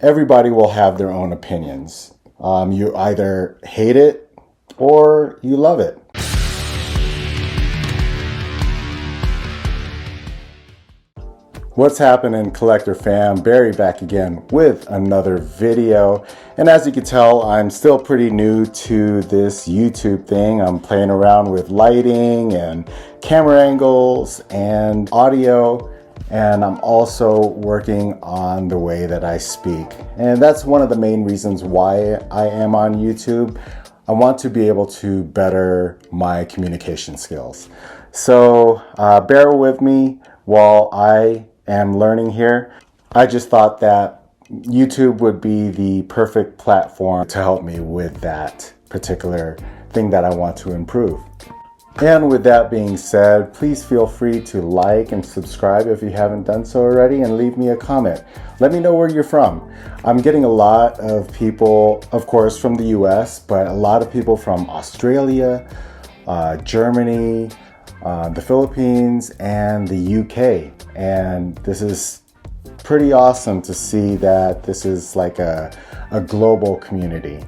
Everybody will have their own opinions. You either hate it or you love it. What's happening, Collector fam? Barry back again with another video. And as you can tell, I'm still pretty new to this YouTube thing. I'm playing around with lighting and camera angles and audio. And I'm also working on the way that I speak. And that's one of the main reasons why I am on YouTube. I want to be able to better my communication skills. So bear with me while I am learning here. I just thought that YouTube would be the perfect platform to help me with that particular thing that I want to improve. And with that being said, please feel free to like and subscribe if you haven't done so already, and leave me a comment. Let me know where you're from. I'm getting a lot of people, of course, from the US, but a lot of people from Australia, Germany, the Philippines, and the UK. And this is pretty awesome to see that this is like a global community.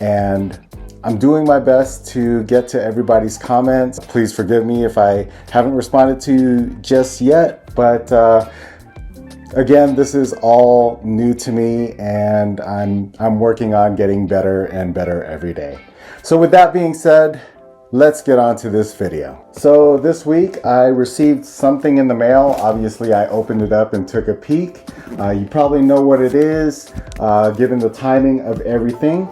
And I'm doing my best to get to everybody's comments. Please forgive me if I haven't responded to you just yet, but again, this is all new to me, and I'm working on getting better and better every day. So with that being said, let's get on to this video. So this week I received something in the mail. Obviously I opened it up and took a peek. You probably know what it is, given the timing of everything.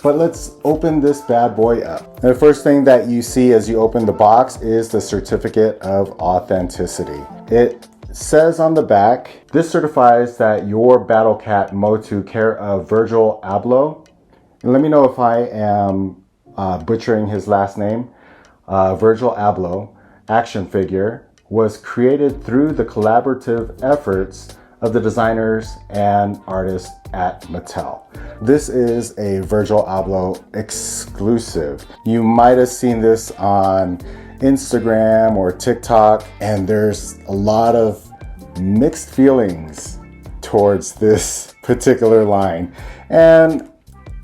But let's open this bad boy up. And the first thing that you see as you open the box is the certificate of authenticity. It says on the back, this certifies that your Battle Cat Motu, care of Virgil Abloh. And let me know if I am butchering his last name. Virgil Abloh action figure was created through the collaborative efforts of the designers and artists at Mattel. This is a Virgil Abloh exclusive. You might have seen this on Instagram or TikTok, and there's a lot of mixed feelings towards this particular line. And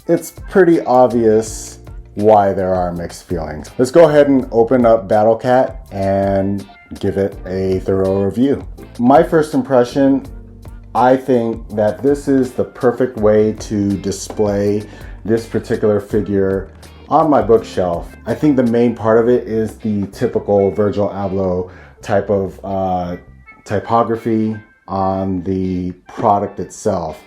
it's pretty obvious why there are mixed feelings. Let's go ahead and open up Battle Cat and give it a thorough review. My first impression, I think that this is the perfect way to display this particular figure on my bookshelf. I think the main part of it is the typical Virgil Abloh type of typography on the product itself.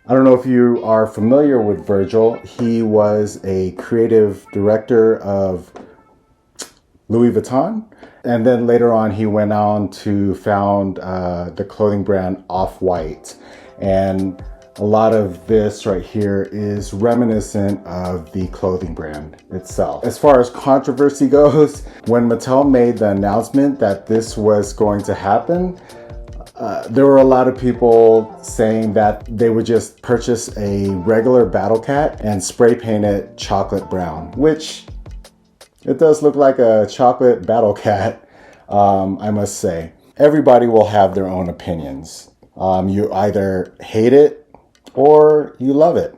I don't know if you are familiar with Virgil. He was a creative director of Louis Vuitton. And then later on, he went on to found the clothing brand Off-White. And a lot of this right here is reminiscent of the clothing brand itself. As far as controversy goes, when Mattel made the announcement that this was going to happen, there were a lot of people saying that they would just purchase a regular Battle Cat and spray paint it chocolate brown, which it does look like a chocolate Battle Cat, I must say. Everybody will have their own opinions. You either hate it or you love it.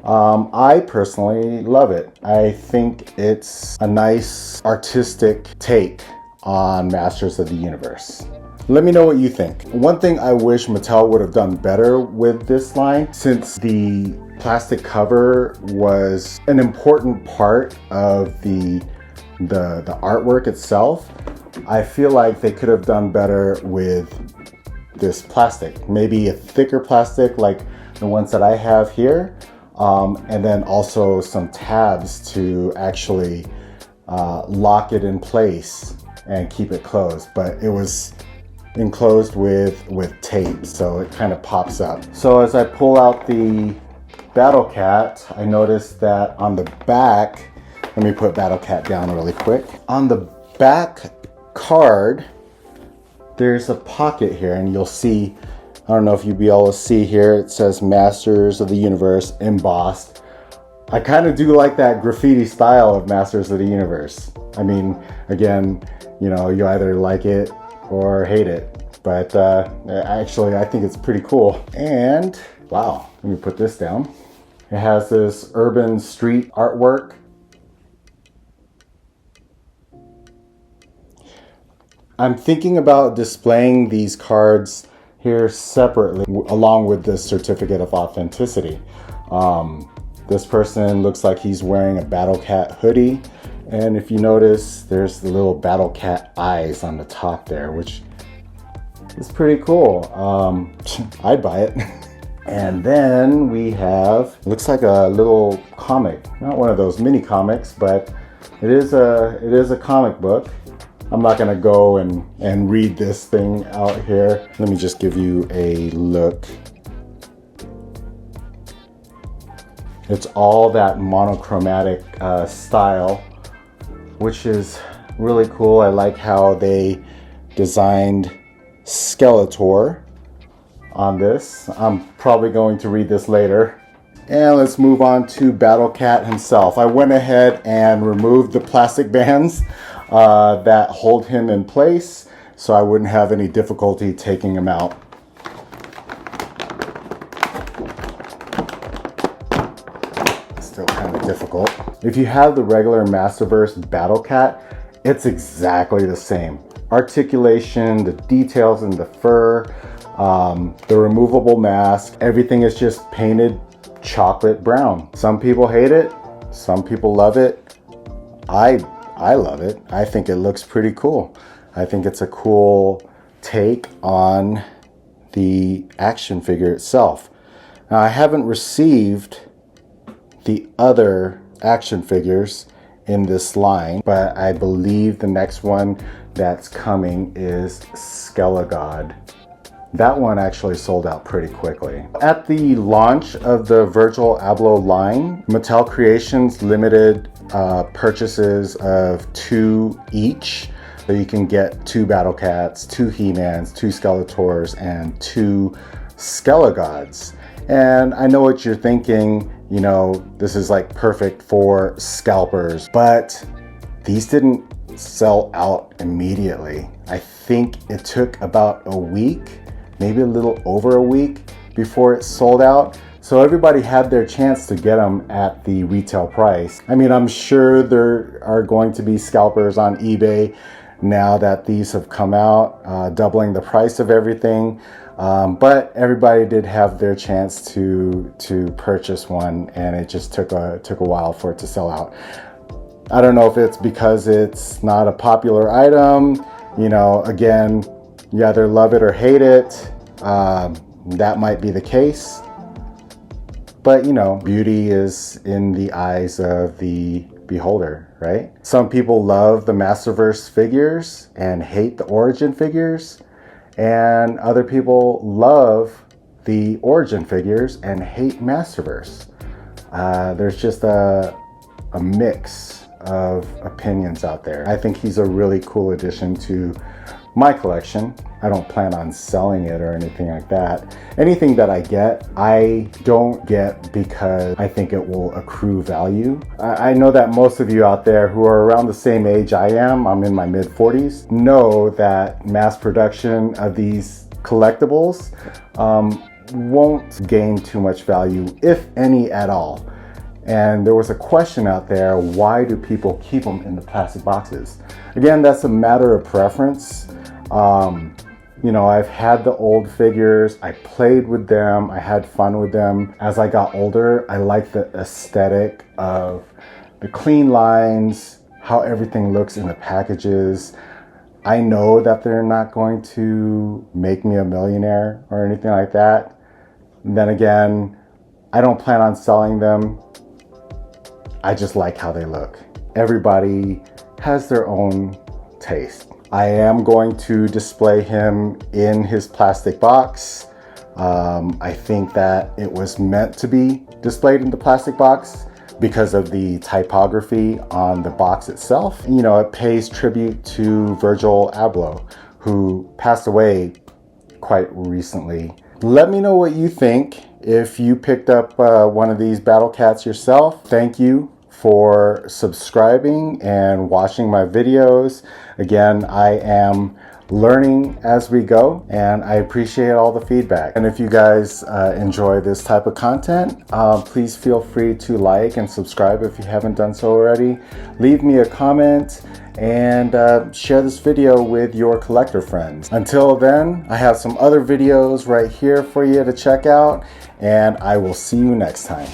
I personally love it. I think it's a nice artistic take on Masters of the Universe. Let me know what you think. One thing I wish Mattel would have done better with this line, since the plastic cover was an important part of the artwork itself, I feel like they could have done better with this plastic. Maybe a thicker plastic like the ones that I have here, and then also some tabs to actually lock it in place and keep it closed. But it was enclosed with tape, so it kind of pops up. So as I pull out the Battle Cat, I noticed that on the back, let me put Battle Cat down really quick. On the back card, there's a pocket here, and you'll see, I don't know if you'll be able to see here, it says Masters of the Universe embossed. I kind of do like that graffiti style of Masters of the Universe. I mean, again, you know, you either like it or hate it. but actually I think it's pretty cool. And wow, let me put this down. It has this urban street artwork. I'm thinking about displaying these cards here separately along with this certificate of authenticity. This person looks like he's wearing a Battle Cat hoodie, and if you notice, there's the little Battle Cat eyes on the top there, which is pretty cool. I'd buy it. And then we have, looks like a little comic, not one of those mini comics, but it is a comic book. I'm not gonna go and read this thing out here. Let me just give you a look. It's all that monochromatic style, which is really cool. I like how they designed Skeletor on this. I'm probably going to read this later. And let's move on to Battle Cat himself. I went ahead and removed the plastic bands that hold him in place, so I wouldn't have any difficulty taking him out. Still kind of difficult. If you have the regular Masterverse Battle Cat, it's exactly the same. Articulation, the details in the fur, the removable mask, everything is just painted chocolate brown. Some people hate it, some people love it. I love it. I think it looks pretty cool. I think it's a cool take on the action figure itself. Now, I haven't received the other action figures in this line, but I believe the next one that's coming is Skelegod. That one actually sold out pretty quickly. At the launch of the Virgil Abloh line, Mattel Creations limited purchases of 2 each. So you can get 2 Battle Cats, 2 He-Mans, 2 Skeletors, and 2 Skelegods. And I know what you're thinking, you know, this is like perfect for scalpers, but these didn't sell out immediately. I think it took about a week, maybe a little over a week before it sold out. So everybody had their chance to get them at the retail price. I mean, I'm sure there are going to be scalpers on eBay now that these have come out, doubling the price of everything. But everybody did have their chance to purchase one, and it just took a while for it to sell out. I don't know if it's because it's not a popular item. You know, again, you either love it or hate it. That might be the case. But, you know, beauty is in the eyes of the beholder, right? Some people love the Masterverse figures and hate the Origin figures. And other people love the Origin figures and hate Masterverse. There's just a mix of opinions out there. I think he's a really cool addition to my collection. I don't plan on selling it or anything like that. Anything that I don't get because I think it will accrue value. I know that most of you out there who are around the same age I am, I'm in my mid-40s, know that mass production of these collectibles won't gain too much value, if any at all. And there was a question out there, why do people keep them in the plastic boxes? Again, that's a matter of preference. You know, I've had the old figures, I played with them, I had fun with them. As I got older, I like the aesthetic of the clean lines, how everything looks in the packages. I know that they're not going to make me a millionaire or anything like that. And then again, I don't plan on selling them. I just like how they look. Everybody has their own taste. I am going to display him in his plastic box. I think that it was meant to be displayed in the plastic box because of the typography on the box itself. You know, it pays tribute to Virgil Abloh, who passed away quite recently. Let me know what you think. If you picked up one of these Battle Cats yourself, thank you for subscribing and watching my videos. Again, I am learning as we go, and I appreciate all the feedback. And if you guys enjoy this type of content, please feel free to like and subscribe if you haven't done so already. Leave me a comment and share this video with your collector friends. Until then, I have some other videos right here for you to check out, and I will see you next time.